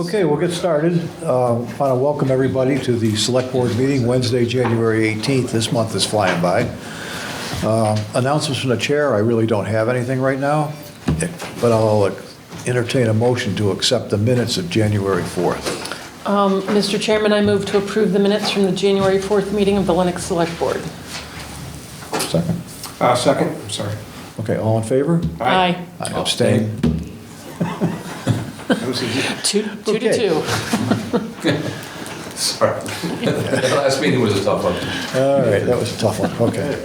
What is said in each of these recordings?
Okay, we'll get started. Want to welcome everybody to the Select Board meeting Wednesday, January 18th. This month is flying by. Announcements from the chair, I really don't have anything right now, but I'll entertain a motion to accept the minutes of January 4th. Mr. Chairman, I move to approve the minutes from the January 4th meeting of the Lenox Select Board. Second? Second, I'm sorry. Okay, all in favor? Aye. I abstain. Two to Okay. two. Sorry. The last meeting was a tough one. All right, that was a tough one, okay.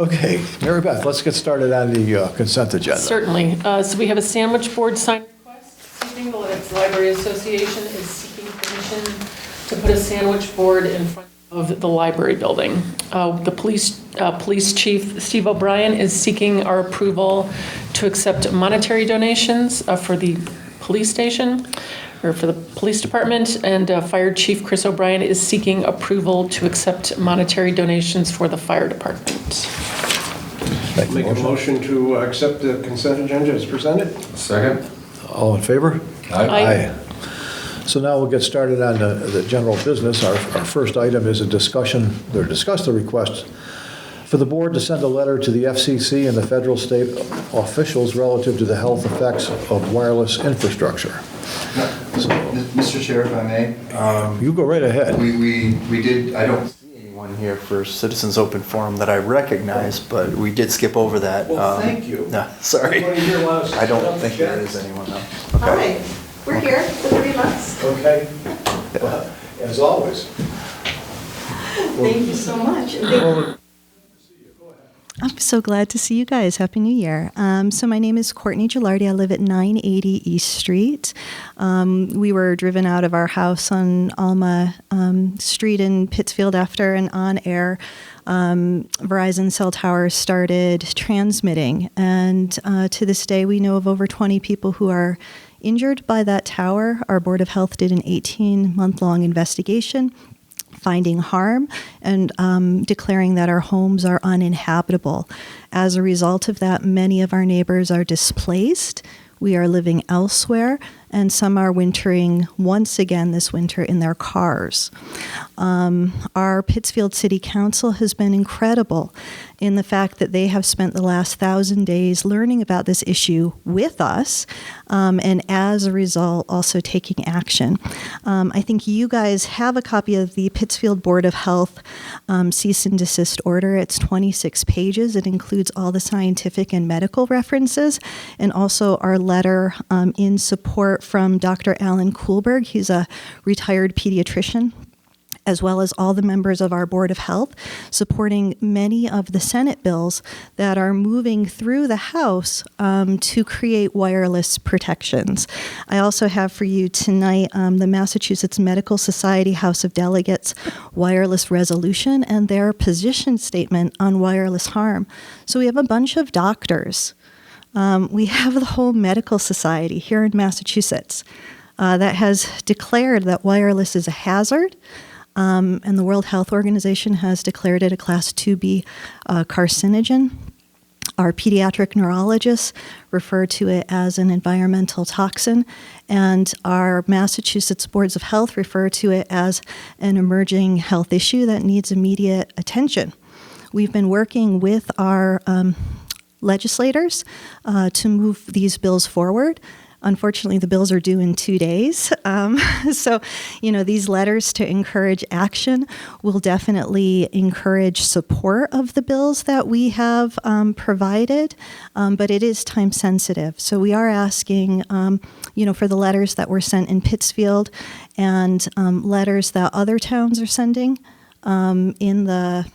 Okay, Mary Beth, let's get started on the consent agenda. Certainly. So we have a sandwich board sign request. This evening, the Lenox Library Association is seeking permission to put a sandwich board in front of the library building. The police chief, Steve O'Brien, is seeking our approval to accept monetary donations for the police station, or for the police department, and Fire Chief Chris O'Brien is seeking approval to accept monetary donations for the fire department. Make a motion to accept the consent agenda as presented. Second? All in favor? Aye. So now we'll get started on the general business. Our first item is discuss the request for the board to send a letter to the FCC and the federal state officials relative to the health effects of wireless infrastructure. Mr. Chair, if I may. You go right ahead. We did, I don't see anyone here for Citizens Open Forum that I recognize, but we did skip over that. Well, thank you. No, sorry. Anybody here want to I don't double think check? there is anyone, though. Okay. Hi, we're here, the 3 of us. Okay. Well, as always. Thank you so much. And thank- I'm so glad to see you guys. Happy New Year. So my name is Courtney Gilardi. I live at 980 East Street. We were driven out of our house on Alma Street in Pittsfield after an on-air Verizon cell tower started transmitting. And to this day, we know of over 20 people who are injured by that tower. Our Board of Health did an 18-month-long investigation, finding harm and declaring that our homes are uninhabitable. As a result of that, many of our neighbors are displaced. We are living elsewhere, and some are wintering once again this winter in their cars. Our Pittsfield City Council has been incredible in the fact that they have spent the last 1,000 days learning about this issue with us, and as a result, also taking action. I think you guys have a copy of the Pittsfield Board of Health cease and desist order. It's 26 pages. It includes all the scientific and medical references, and also our letter in support from Dr. Alan Kuhlberg. He's a retired pediatrician, as well as all the members of our Board of Health, supporting many of the Senate bills that are moving through the House to create wireless protections. I also have for you tonight the Massachusetts Medical Society House of Delegates wireless resolution and their position statement on wireless harm. So we have a bunch of doctors. We have the whole medical society here in Massachusetts that has declared that wireless is a hazard. And the World Health Organization has declared it a Class 2B carcinogen. Our pediatric neurologists refer to it as an environmental toxin, and our Massachusetts Boards of Health refer to it as an emerging health issue that needs immediate attention. We've been working with our legislators to move these bills forward. Unfortunately, the bills are due in 2 days. So, these letters to encourage action will definitely encourage support of the bills that we have provided, but it is time sensitive. So we are asking, for the letters that were sent in Pittsfield and letters that other towns are sending in the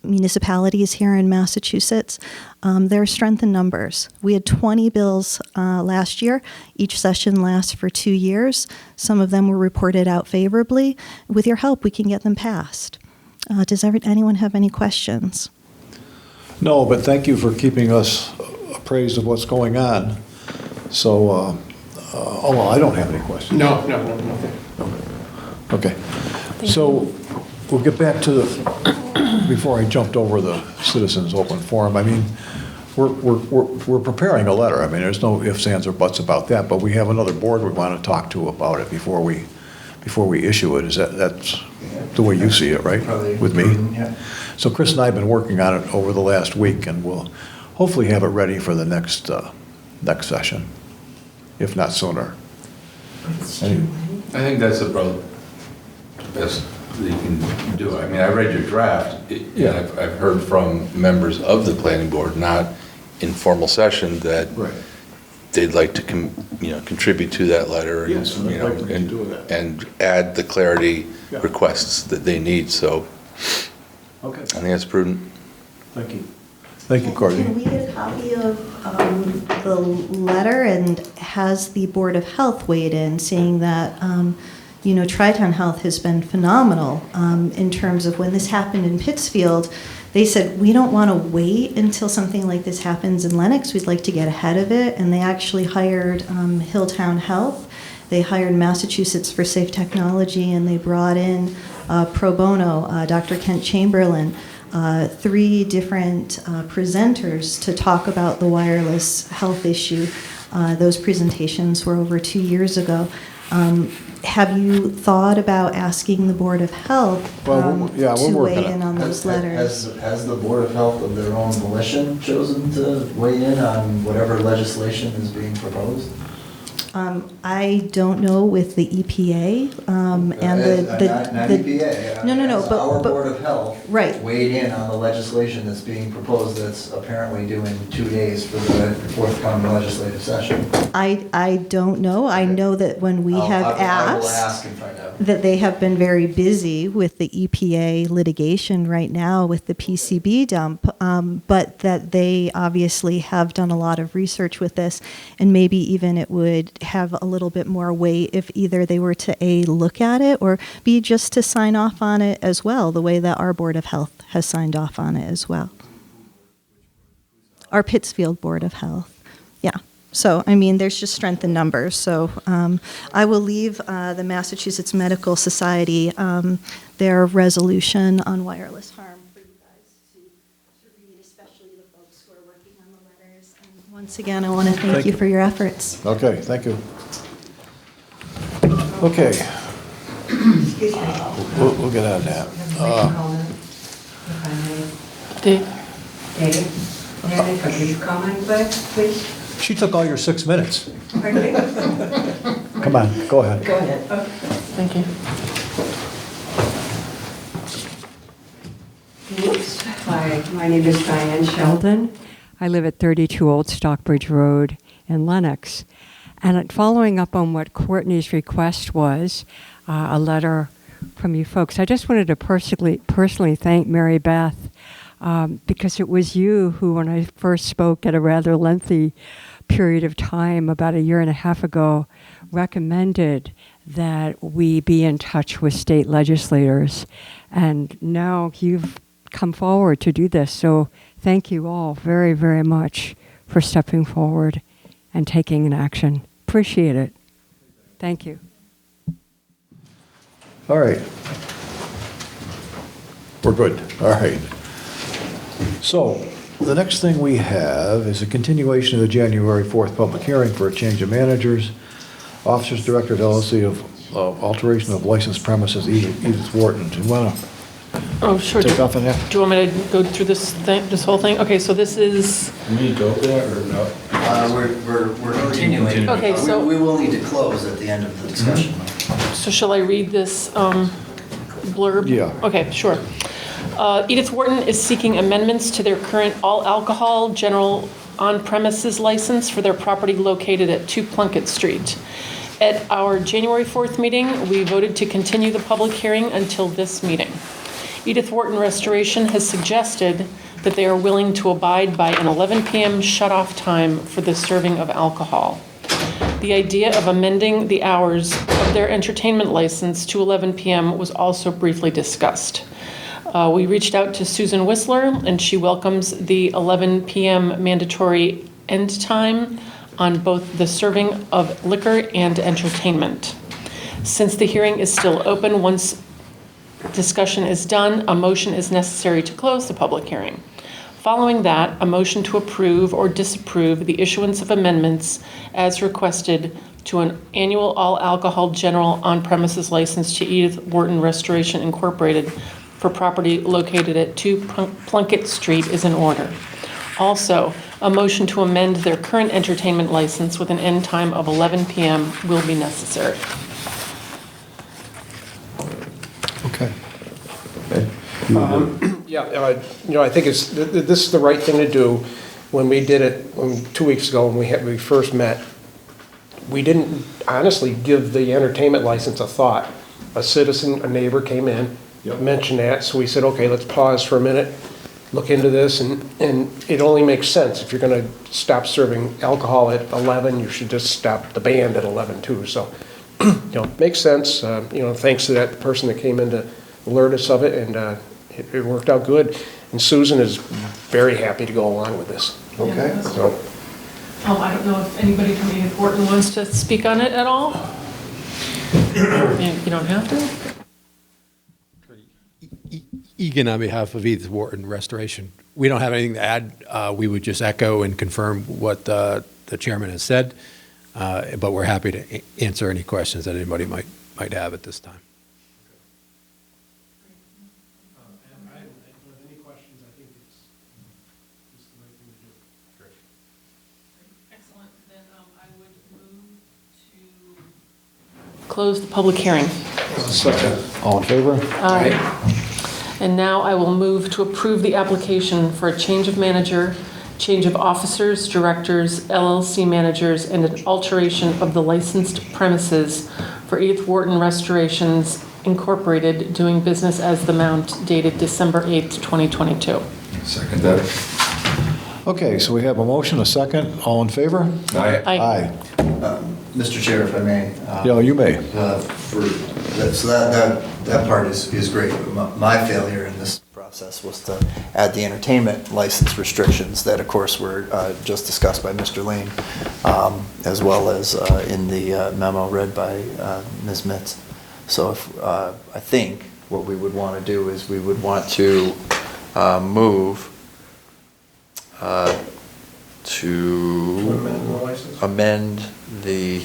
municipalities here in Massachusetts, there are strength in numbers. We had 20 bills last year. Each session lasts for 2 years. Some of them were reported out favorably. With your help, we can get them passed. Does anyone have any questions? No, but thank you for keeping us appraised of what's going on. So, I don't have any questions. No, nothing. Okay. So we'll get back to before I jumped over the Citizens Open Forum. I mean, we're preparing a letter. I mean, there's no ifs, ands, or buts about that, but we have another board we want to talk to about it before we issue it. That's the way you see it, right? Probably With me? yeah. So Chris and I have been working on it over the last week, and we'll hopefully have it ready for the next session, if not sooner. I think that's about the best that you can do. I mean, I read your draft, and I've heard from members of the planning board, not in formal session, that they'd like to contribute to that letter and, Yes, I'd like to do that. and add the clarity requests that they need. So Okay. I think that's prudent. Thank you. Thank you, Courtney. Can we get a copy of the letter, and has the Board of Health weighed in, saying that, Tri-Town Health has been phenomenal in terms of when this happened in Pittsfield. They said, we don't want to wait until something like this happens in Lenox. We'd like to get ahead of it. And they actually hired Hilltown Health. They hired Massachusetts for Safe Technology, and they brought in pro bono, Dr. Kent Chamberlain, 3 different presenters to talk about the wireless health issue. Those presentations were over 2 years ago. Have you thought about asking the Board of Health Well, we're to weigh working on in on those letters? Has the Board of Health of their own volition chosen to weigh in on whatever legislation is being proposed? I don't know with the EPA and Not EPA. No, Has our but Board of Health right. weighed in on the legislation that's being proposed that's apparently due in 2 days for the forthcoming legislative session? I don't know. I know that when we have I will asked, ask and find out. that they have been very busy with the EPA litigation right now with the PCB dump, but that they obviously have done a lot of research with this, and maybe even it would have a little bit more weight if either they were to A, look at it, or B, just to sign off on it as well, the way that our Board of Health has signed off on it as well. Our Pittsfield Board of Health, yeah. So, I mean, there's just strength in numbers. So I will leave the Massachusetts Medical Society their resolution on wireless harm for you guys to read, especially the folks who are working on the letters. And once again, I want to thank you for your efforts. Okay, thank you. Okay, Excuse me. we'll get on that. Dave? Dave, may I make a brief comment, please? She took all your 6 minutes. Okay. Come on, go ahead. Go ahead. Thank you. Hi, my name is Diane Sheldon. I live at 32 Old Stockbridge Road in Lenox. And following up on what Courtney's request was, a letter from you folks, I just wanted to personally thank Mary Beth because it was you who, when I first spoke at a rather lengthy period of time about 1.5 years ago, recommended that we be in touch with state legislators. And now you've come forward to do this. So thank you all very, very much for stepping forward and taking an action. Appreciate it. Thank you. All right. We're good. All right. So the next thing we have is a continuation of the January 4th public hearing for a change of managers. Officers Director of LLC of alteration of licensed premises, Edith Wharton. Do you want to Oh, sure. take off on that? Do you want me to go through this whole thing? Okay, so this is, Can we go there or no? We're continuing. Okay, so- We will need to close at the end of the discussion. so shall I read this blurb? Yeah. Okay, sure. Edith Wharton is seeking amendments to their current all-alcohol general on-premises license for their property located at 2 Plunkett Street. At our January 4th meeting, we voted to continue the public hearing until this meeting. Edith Wharton Restoration has suggested that they are willing to abide by an 11 p.m. shut-off time for the serving of alcohol. The idea of amending the hours of their entertainment license to 11 p.m. was also briefly discussed. We reached out to Susan Whistler, and she welcomes the 11 p.m. mandatory end time on both the serving of liquor and entertainment. Since the hearing is still open, once discussion is done, a motion is necessary to close the public hearing. Following that, a motion to approve or disapprove the issuance of amendments as requested to an annual all-alcohol general on-premises license to Edith Wharton Restoration Incorporated for property located at 2 Plunkett Street is in order. Also, a motion to amend their current entertainment license with an end time of 11 p.m. will be necessary. Okay. Yeah, I think this is the right thing to do. When we did it 2 weeks ago, when we first met, we didn't honestly give the entertainment license a thought. A citizen, a neighbor came in, mentioned that, so we said, okay, let's pause for a minute, look into this, and it only makes sense. If you're gonna stop serving alcohol at 11, you should just stop the band at 11 too. So, makes sense. Thanks to that person that came in to alert us of it, and it worked out good. And Susan is very happy to go along with this. Okay. So, I don't know if anybody from Edith Wharton wants to speak on it at all. You don't have to. Egan on behalf of Edith Wharton Restoration. We don't have anything to add. We would just echo and confirm what the chairman has said, but we're happy to answer any questions that anybody might have at this time. I don't have any questions. I think it's the right thing to do. Great. Excellent. Then I would move to close the public hearing. All in favor? Aye. And now I will move to approve the application for a change of manager, change of officers, directors, LLC managers, and an alteration of the licensed premises for Edith Wharton Restorations Incorporated, doing business as The Mount, dated December 8th, 2022. Second that. Okay, so we have a motion, a second. All in favor? Aye. Aye. Mr. Chair, if I may. Yeah, you may. So that part is great. My failure in this process was to add the entertainment license restrictions that, of course, were just discussed by Mr. Lane, as well as in the memo read by Ms. Mitz. So I think what we would want to do is we would want to move to amend the.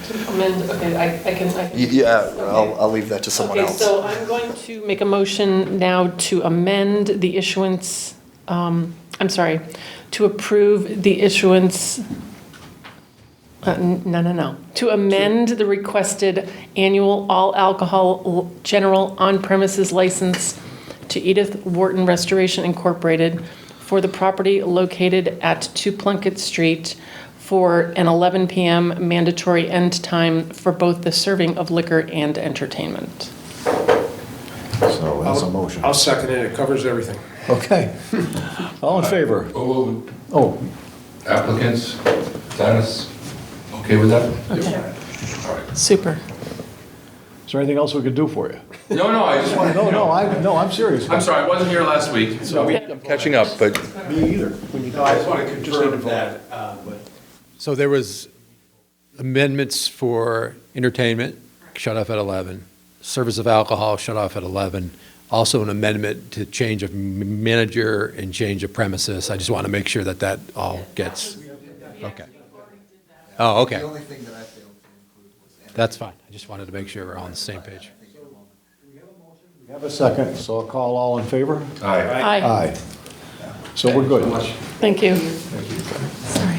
Okay, I can. Yeah, I'll leave that to someone else. Okay, so I'm going to make a motion now to amend the issuance, to approve the issuance, to amend the requested annual all-alcohol general on-premises license to Edith Wharton Restoration Incorporated for the property located at 2 Plunkett Street for an 11 p.m. mandatory end time for both the serving of liquor and entertainment. So that's a motion. I'll second it. It covers everything. Okay. All in favor? Oh, Applicants, Dennis, okay with that? Okay, All right. super. is there anything else we could do for you? No, I just wanted to know. I'm serious. I'm sorry, I wasn't here last week, so I'm catching up, but. Me either. No, I just want to confirm that. So there was amendments for entertainment, shut off at 11, service of alcohol, shut off at 11, also an amendment to change of manager and change of premises. I just want to make sure that all gets, okay. Oh, okay. The only thing that I failed to include was. That's fine. I just wanted to make sure we're all on the same page. We have a second, so I'll call all in favor? Aye. Aye. Aye. So we're good. Thank you. Sorry.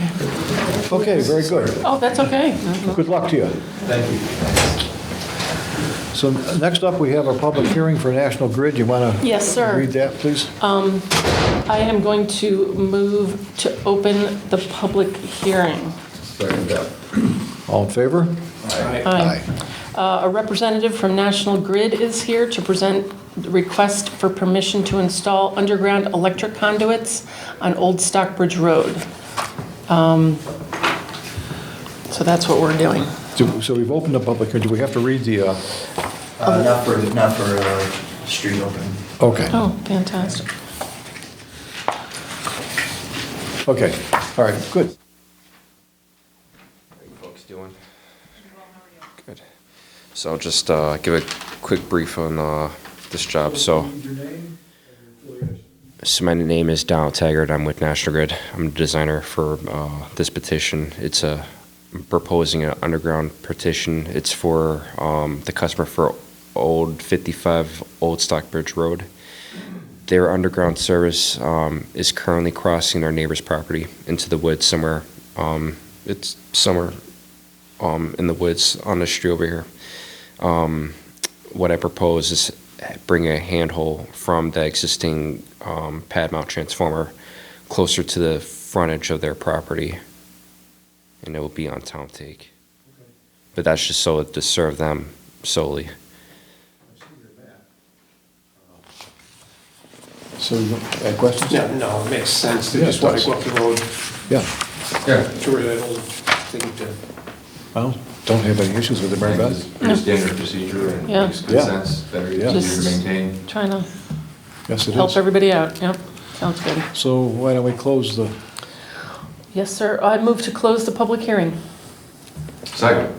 Okay, very good. Oh, that's okay. Good luck to you. Thank you. So next up, we have a public hearing for National Grid. You want to? Yes, sir. Read that, please? I am going to move to open the public hearing. Second that. All in favor? Aye. A representative from National Grid is here to present the request for permission to install underground electric conduits on Old Stockbridge Road. So that's what we're doing. So we've opened the public hearing. Do we have to read the? Not for street opening. Okay. Oh, fantastic. Okay. All right. Good. How you folks doing? Good. So I'll just give a quick brief on this job. So, So my name is Donald Taggart. I'm with National Grid. I'm the designer for this petition. It's proposing an underground petition. It's for the customer for Old 55 Old Stockbridge Road. Their underground service is currently crossing their neighbor's property into the woods somewhere. It's somewhere in the woods on the street over here. What I propose is bring a handhole from the existing pad mount transformer closer to the frontage of their property, and it will be on town take. But that's just so to serve them solely. So you had questions? No, it makes sense. They Yeah, just it want does. to go up the road Yeah. Yeah. to where that old thing to. Well, don't have any issues with it, Mary Beth? Pretty standard procedure and Yeah. makes good Yeah. sense, better Yeah. easier Just- to maintain. Trying to Yes, it help is. everybody out, yep, sounds good. So why don't we close the, Yes, sir, I move to close the public hearing. Second.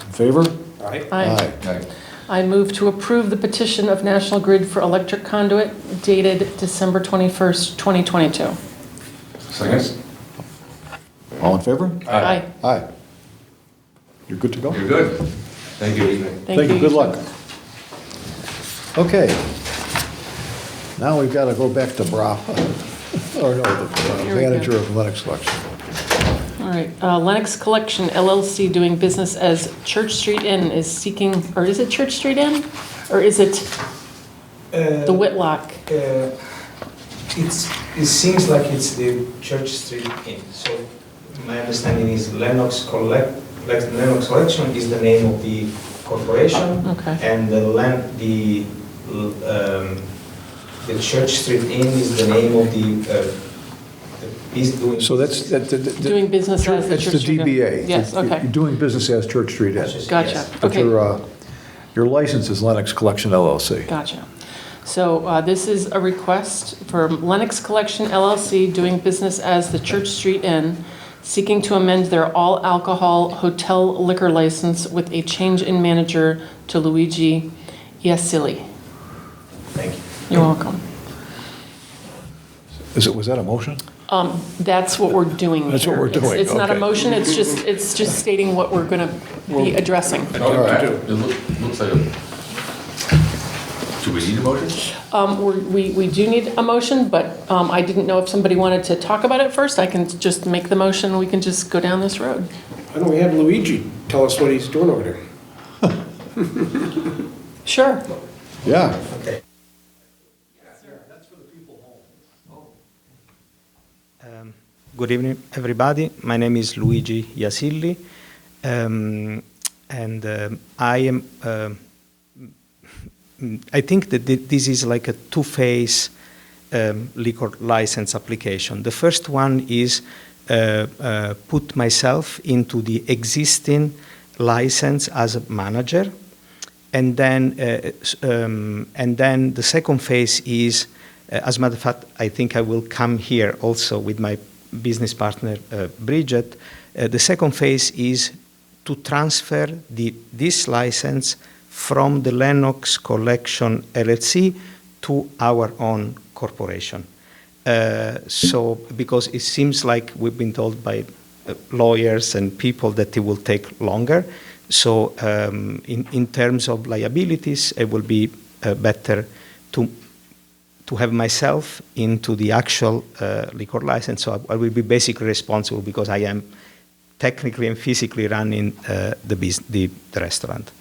in favor? Right? Aye. Aye. I move to approve the petition of National Grid for electric conduit dated December 21st, 2022. Second. All in favor? Aye. Aye. You're good to go? You're good. Thank you. Thank you, good luck. Okay. Now we've got to go back to Braha, or no, the Here we go. manager of Lenox Collection. All right, Lenox Collection LLC, doing business as Church Street Inn, is seeking, or is it Church Street Inn? Or is it the Whitlock? It seems like it's the Church Street Inn. So my understanding is Lenox Collection is the name of the corporation, Okay. and the Church Street Inn is the name of the piece doing. So that's, Doing business as the it's Church the Street Inn? DBA. Yes, okay. You're doing business as Church Street Inn. Gotcha, Yes. But okay. your license is Lenox Collection LLC. Gotcha. So this is a request for Lenox Collection LLC, doing business as the Church Street Inn, seeking to amend their all-alcohol hotel liquor license with a change in manager to Luigi Iacilli. Thank you. You're welcome. Was that a motion? That's what we're doing That's what here. we're doing, It's not a okay. motion, it's just stating what we're going to be addressing. All right. It looks like a, do we need a motion? We do need a motion, but I didn't know if somebody wanted to talk about it first. I can just make the motion, and we can just go down this road. Why don't we have Luigi tell us what he's doing over there? Sure. Yeah. Okay. Good evening, everybody. My name is Luigi Iasilli, and I am. I think that this is like a two-phase liquor license application. The first one is put myself into the existing license as a manager, and then the second phase is, as a matter of fact, I think I will come here also with my business partner Bridget. The second phase is to transfer this license from the Lenox Collection LLC to our own corporation. So, because it seems like we've been told by lawyers and people that it will take longer. So, in terms of liabilities, it will be better to have myself into the actual liquor license. So I will be basically responsible because I am technically and physically running the restaurant.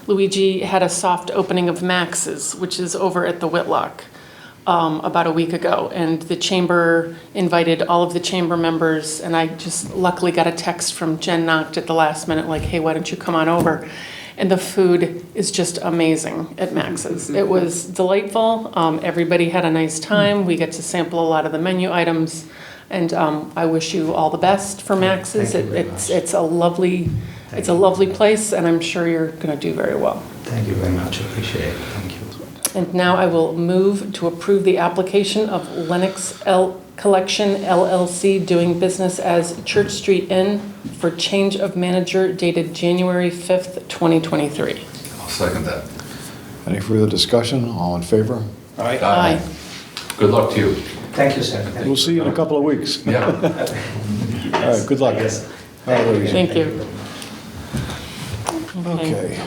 Luigi had a soft opening of Max's, which is over at the Whitlock, about a week ago. And the chamber invited all of the chamber members, and I just luckily got a text from Jen Nocht at the last minute, like, hey, why don't you come on over? And the food is just amazing at Max's. It was delightful. Everybody had a nice time. We get to sample a lot of the menu items. And I wish you all the best for Max's. It's a lovely place, and I'm sure you're going to do very well. Thank you very much. I appreciate it. Thank you. And now I will move to approve the application of Lenox Collection LLC, doing business as Church Street Inn, for change of manager dated January 5th, 2023. I'll second that. Any further discussion? All in favor? All right. Aye. Good luck to you. Thank you, sir. We'll see you in a couple of weeks. Yeah. All right, good luck. All right, ladies. Thank you. Okay.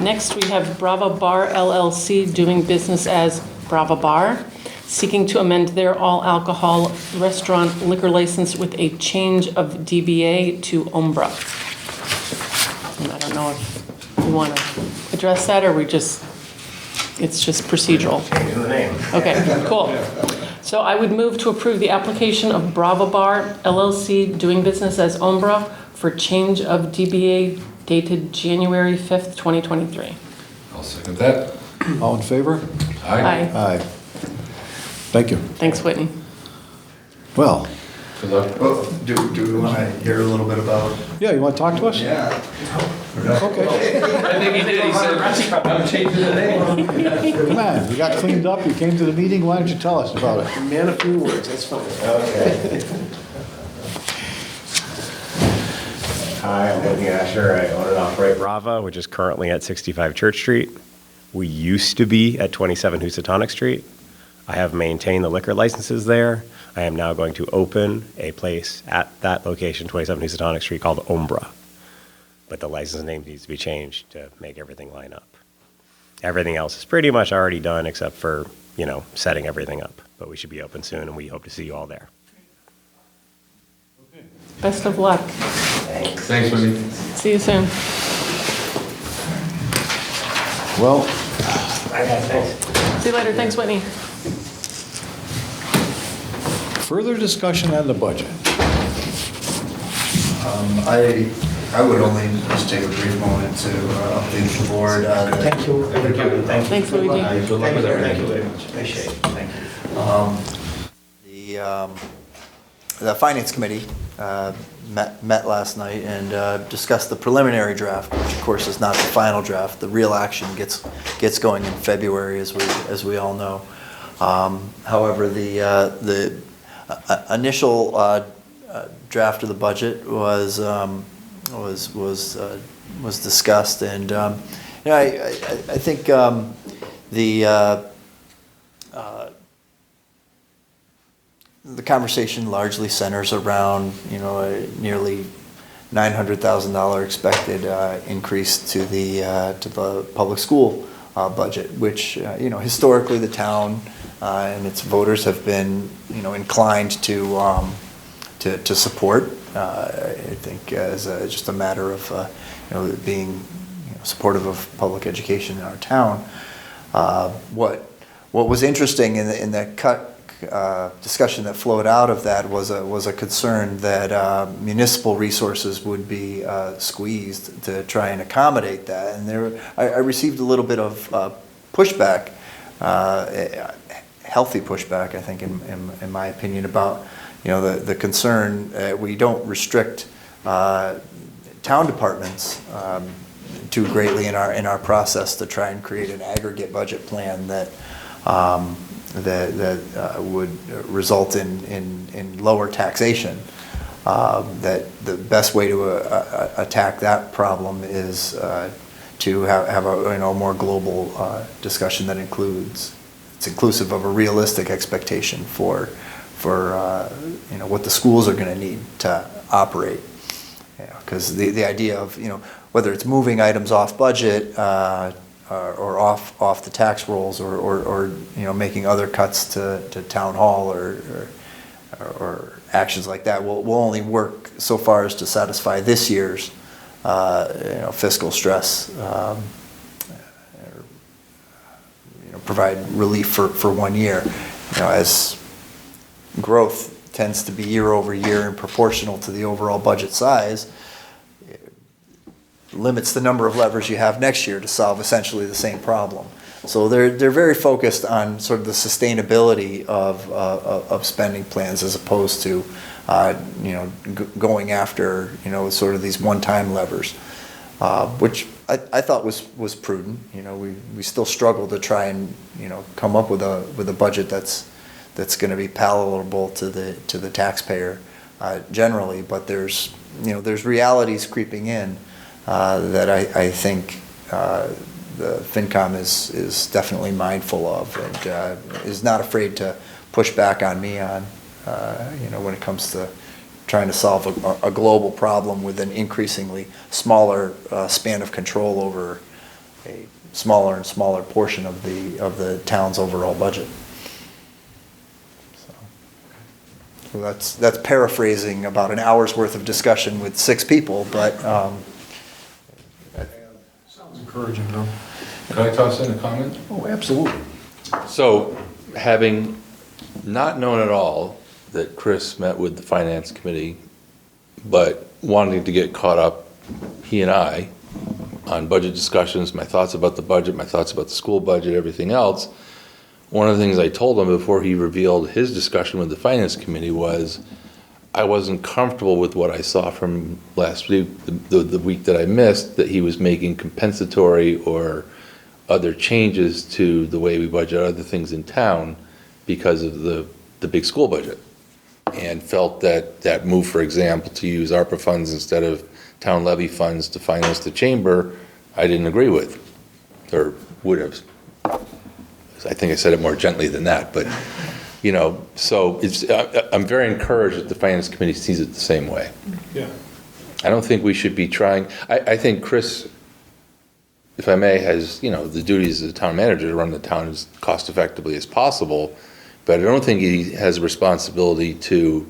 Next, we have Brava Bar LLC doing business as Brava Bar, seeking to amend their all-alcohol restaurant liquor license with a change of DBA to Ombra. And I don't know if we want to address that, or it's just procedural. Changing the name. Okay, cool. So I would move to approve the application of Brava Bar LLC doing business as Ombra for change of DBA dated January 5th, 2023. I'll second that. All in favor? Aye. Aye. Thank you. Thanks, Whitney. Well, Good luck. Well, do we want to hear a little bit about? yeah, you want to talk to us? Yeah. Okay. I think he did. He said, I'm changing the name. Come on, you got cleaned up, you came to the meeting, why don't you tell us about it? Man of few words, that's fine. Okay. Hi, I'm Whitney Asher. I own and operate Brava, which is currently at 65 Church Street. We used to be at 27 Housatonic Street. I have maintained the liquor licenses there. I am now going to open a place at that location, 27 Housatonic Street, called Ombra. But the license name needs to be changed to make everything line up. Everything else is pretty much already done except for, setting everything up. But we should be open soon, and we hope to see you all there. Best of luck. Thanks, Whitney. See you soon. Well, See you later. Thanks, Whitney. further discussion on the budget. I would only just take a brief moment to update the board. Thank you, everybody. Thank you. Thanks, Luigi. Good luck with everything. Thank you very much. Appreciate it. Thank you. The Finance Committee met last night and discussed the preliminary draft, which of course is not the final draft. The real action gets going in February, as we all know. However, the initial draft of the budget was discussed, and I think the conversation largely centers around a nearly $900,000 expected increase to the public school budget, which historically the town and its voters have been inclined to support. I think as just a matter of being supportive of public education in our town. What was interesting in the discussion that flowed out of that was a concern that municipal resources would be squeezed to try and accommodate that, and I received a little bit of pushback, healthy pushback, I think, in my opinion, about the concern we don't restrict town departments too greatly in our process to try and create an aggregate budget plan that would result in lower taxation. That the best way to attack that problem is to have a more global discussion that it's inclusive of a realistic expectation for what the schools are going to need to operate. Because the idea of whether it's moving items off budget or off the tax rolls, or making other cuts to town hall or actions like that will only work so far as to satisfy this year's fiscal stress, provide relief for 1 year. As growth tends to be year over year and proportional to the overall budget size, limits the number of levers you have next year to solve essentially the same problem. So they're very focused on sort of the sustainability of spending plans, as opposed to going after sort of these one-time levers, which I thought was prudent. We still struggle to try and come up with a budget that's going to be palatable to the taxpayer generally, but there's realities creeping in that I think the FinCom is definitely mindful of, and is not afraid to push back on me on, when it comes to trying to solve a global problem with an increasingly smaller span of control over a smaller and smaller portion of the town's overall budget. So that's paraphrasing about an hour's worth of discussion with 6 people, but Sounds encouraging, though. Can I toss in a comment? Oh, absolutely. So, having not known at all that Chris met with the Finance Committee, but wanting to get caught up, he and I, on budget discussions, my thoughts about the budget, my thoughts about the school budget, everything else, one of the things I told him before he revealed his discussion with the Finance Committee was I wasn't comfortable with what I saw from last week, the week that I missed, that he was making compensatory or other changes to the way we budget other things in town because of the big school budget. And felt that move, for example, to use ARPA funds instead of town levy funds to finance the chamber, I didn't agree with, or would have. I think I said it more gently than that, but, so I'm very encouraged that the Finance Committee sees it the same way. Yeah. I don't think we should be trying, I think Chris, if I may, has, the duties as a town manager to run the town as cost effectively as possible, but I don't think he has a responsibility to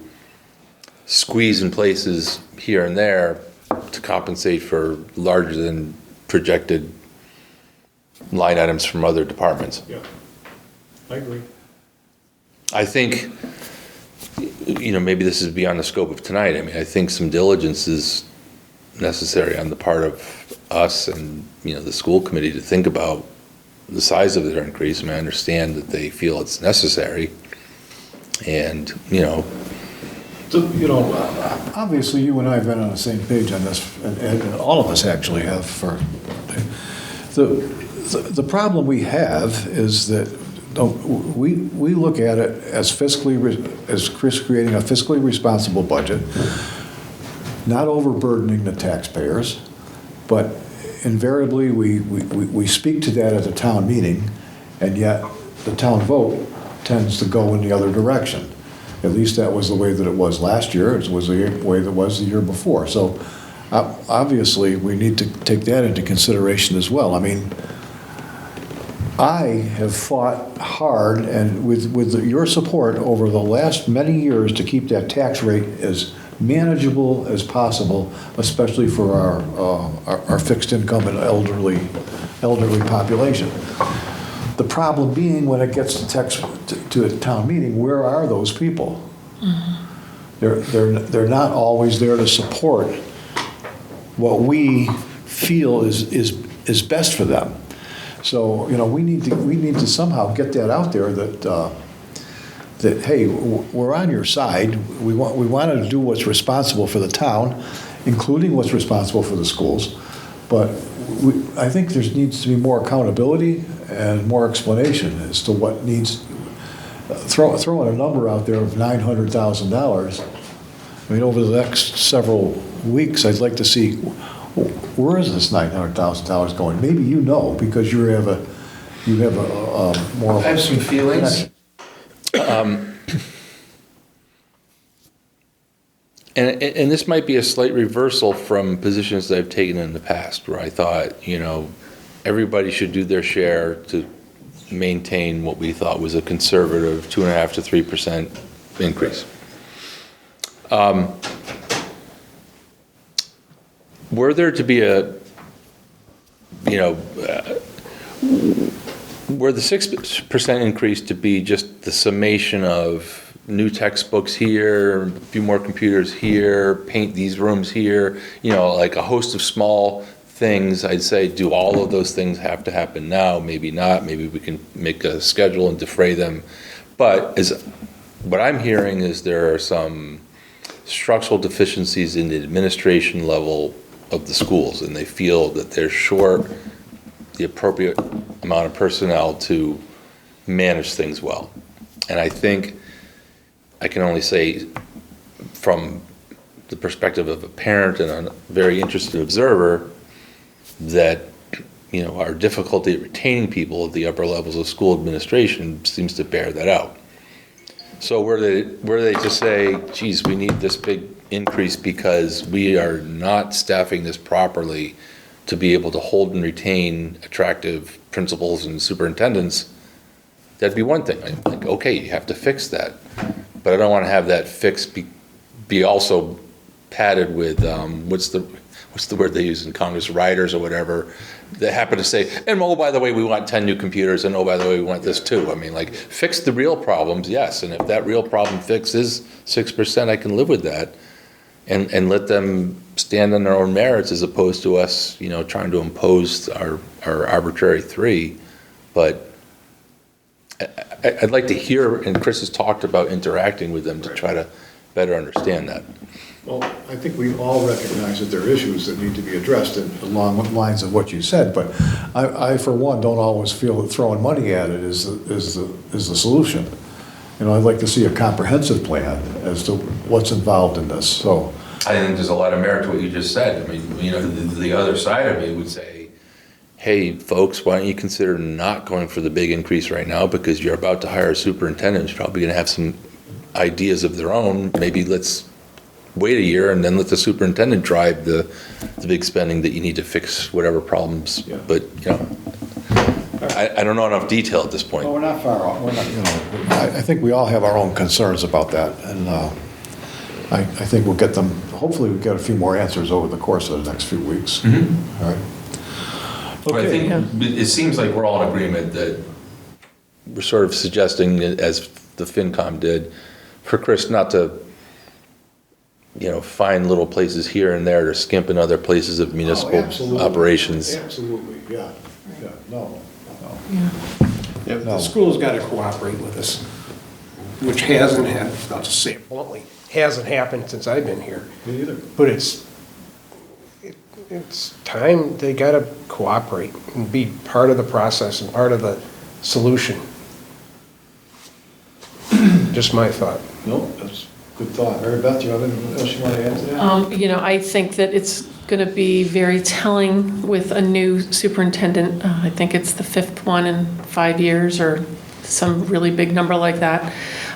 squeeze in places here and there to compensate for larger than projected line items from other departments. Yeah, I agree. I think, maybe this is beyond the scope of tonight. I mean, I think some diligence is necessary on the part of us and, the school committee to think about the size of their increase. I mean, I understand that they feel it's necessary. And, So, obviously, you and I have been on the same page on this, and all of us actually have. The problem we have is that we look at it as as Chris creating a fiscally responsible budget, not overburdening the taxpayers, but invariably we speak to that at the town meeting, and yet the town vote tends to go in the other direction. At least that was the way that it was last year. It was the way that it was the year before. So obviously, we need to take that into consideration as well. I mean, I have fought hard and with your support over the last many years to keep that tax rate as manageable as possible, especially for our fixed income and elderly population. The problem being when it gets to a town meeting, where are those people? They're not always there to support what we feel is best for them. So we need to somehow get that out there that hey, we're on your side. We want to do what's responsible for the town, including what's responsible for the schools. But I think there needs to be more accountability and more explanation as to what needs. Throwing a number out there of $900,000. I mean, over the next several weeks, I'd like to see where is this $900,000 going. Maybe because you have a more. I have some feelings. And this might be a slight reversal from positions that I've taken in the past, where I thought, everybody should do their share to maintain what we thought was a conservative 2.5% to 3% increase. Were there to be were the 6% increase to be just the summation of new textbooks here, a few more computers here, paint these rooms here, like a host of small things, I'd say, do all of those things have to happen now? Maybe not. Maybe we can make a schedule and defray them. But what I'm hearing is there are some structural deficiencies in the administration level of the schools, and they feel that they're short the appropriate amount of personnel to manage things well. And I think I can only say from the perspective of a parent and a very interested observer that our difficulty at retaining people at the upper levels of school administration seems to bear that out. So were they to say, geez, we need this big increase because we are not staffing this properly to be able to hold and retain attractive principals and superintendents, that'd be one thing. I'm like, okay, you have to fix that. But I don't want to have that fix be also padded with, what's the word they use in Congress, riders or whatever, that happen to say, and oh, by the way, we want 10 new computers, and oh, by the way, we want this too. I mean, like, fix the real problems, yes, and if that real problem fix is 6%, I can live with that, and let them stand on their own merits as opposed to us, trying to impose our arbitrary 3. But I'd like to hear, and Chris has talked about interacting with them to try to better understand that. Well, I think we all recognize that there are issues that need to be addressed along the lines of what you said, but I for one, don't always feel that throwing money at it is the solution. I'd like to see a comprehensive plan as to what's involved in this, so. I think there's a lot of merit to what you just said. I mean, the other side of me would say, hey, folks, why don't you consider not going for the big increase right now because you're about to hire a superintendent who's probably going to have some ideas of their own. Maybe let's wait a year and then let the superintendent drive the big spending that you need to fix whatever problems. Yeah. But, I don't know enough detail at this point. Well, we're not far off. We're not, I think we all have our own concerns about that, and I think we'll get them, hopefully we'll get a few more answers over the course of the next few weeks. Mm-hmm. All right. But I think it seems like we're all in agreement that we're sort of suggesting, as the FinCom did, for Chris not to find little places here and there to skimp in other places of municipal operations. Absolutely, yeah. No. Yeah, the school's got to cooperate with us, which hasn't happened, not to say it bluntly, hasn't happened since I've been here. Me either. But it's time they got to cooperate and be part of the process and part of the solution. Just my thought. No, that's good thought. Mary Beth, do you have anything else you want to add to that? I think that it's going to be very telling with a new superintendent. I think it's the 5th one in 5 years or some really big number like that.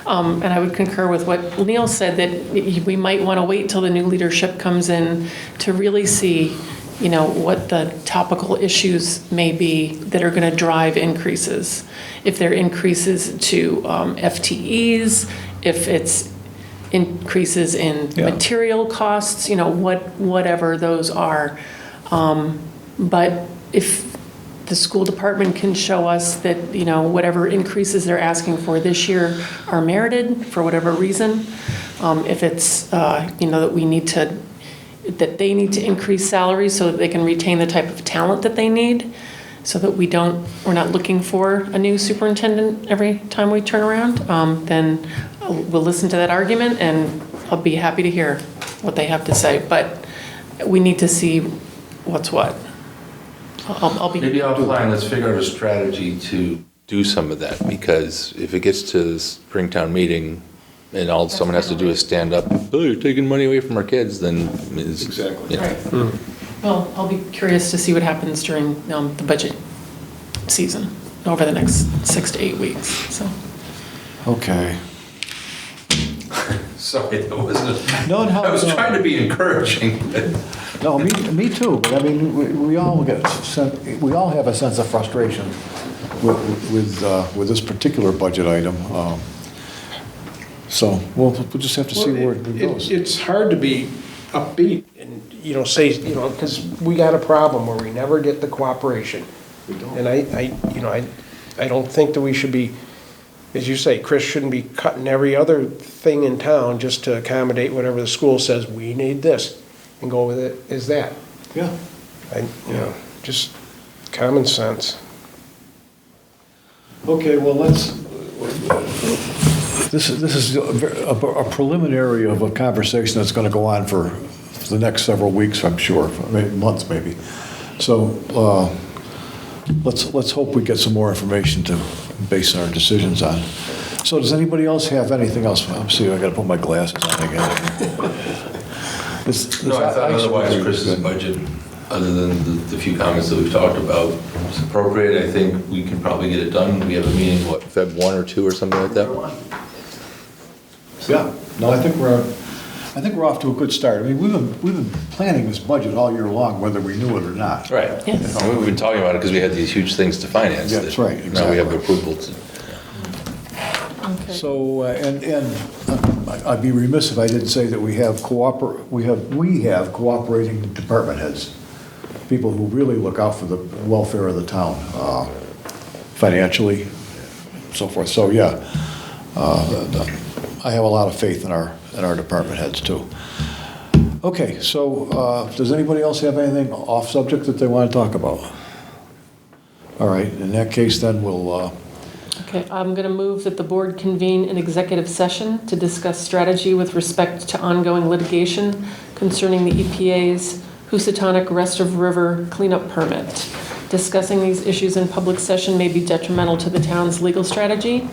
And I would concur with what Neil said, that we might want to wait till the new leadership comes in to really see, what the topical issues may be that are going to drive increases. If they're increases to FTEs, if it's increases in material costs, whatever those are. But if the school department can show us that, whatever increases they're asking for this year are merited for whatever reason, if it's, that they need to increase salaries so that they can retain the type of talent that they need, so that we're not looking for a new superintendent every time we turn around, then we'll listen to that argument and I'll be happy to hear what they have to say. But we need to see what's what. Maybe offline, let's figure out a strategy to do some of that, because if it gets to the Springtown meeting and all someone has to do is stand up, oh, you're taking money away from our kids, then it's... Exactly. Right. Well, I'll be curious to see what happens during the budget season over the next 6 to 8 weeks, so. Okay. Sorry, that wasn't... No, I was trying to be encouraging, but... No, me too, but I mean, we all have a sense of frustration with this particular budget item. So we'll just have to see where it goes. It's hard to be upbeat and, say, because we got a problem where we never get the cooperation. We don't. And I don't think that we should be, as you say, Chris shouldn't be cutting every other thing in town just to accommodate whatever the school says, we need this, and go with it as that. Yeah. Just common sense. Okay, well, this is a preliminary of a conversation that's going to go on for the next several weeks, I'm sure, maybe months maybe. So let's hope we get some more information to base our decisions on. So does anybody else have anything else? I'm seeing I got to put my glasses on again. No, I thought otherwise Chris's budget other than the few comments that we've talked about, it's appropriate. I think we can probably get it done. We have a meeting, what, Feb. 1 or 2 or something like that? Yeah, no, I think we're off to a good start. I mean, we've been planning this budget all year long, whether we knew it or not. Right. Yes. And we've been talking about it because we had these huge things to finance. Yeah, that's that right, Now we have exactly. approval to. Okay. So, and I'd be remiss if I didn't say that we have cooperating department heads, people who really look out for the welfare of the town, financially, so forth. So, yeah, I have a lot of faith in our department heads too. Okay, so does anybody else have anything off subject that they want to talk about? All right, in that case, then we'll. Okay, I'm going to move that the board convene an executive session to discuss strategy with respect to ongoing litigation concerning the EPA's Housatonic Rest of River cleanup permit. Discussing these issues in public session may be detrimental to the town's legal strategy,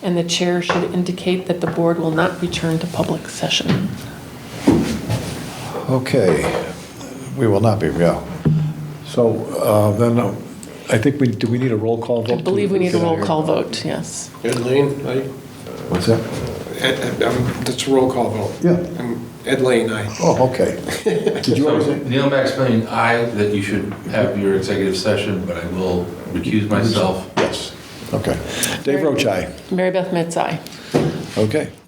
and the chair should indicate that the board will not return to public session. Okay, we will not be, yeah. So then I think do we need a roll call vote? I believe we need a to get out roll of here? call vote, yes. Ed Lane, aye. What's that? That's a roll call vote. Yeah. Ed Lane, aye. Oh, okay. Did you already So, say? Neil Maximilian, that you should have your executive session, but I will recuse myself. Yes. Okay. Dave Roach, aye. Mary Beth Metz, aye. Okay.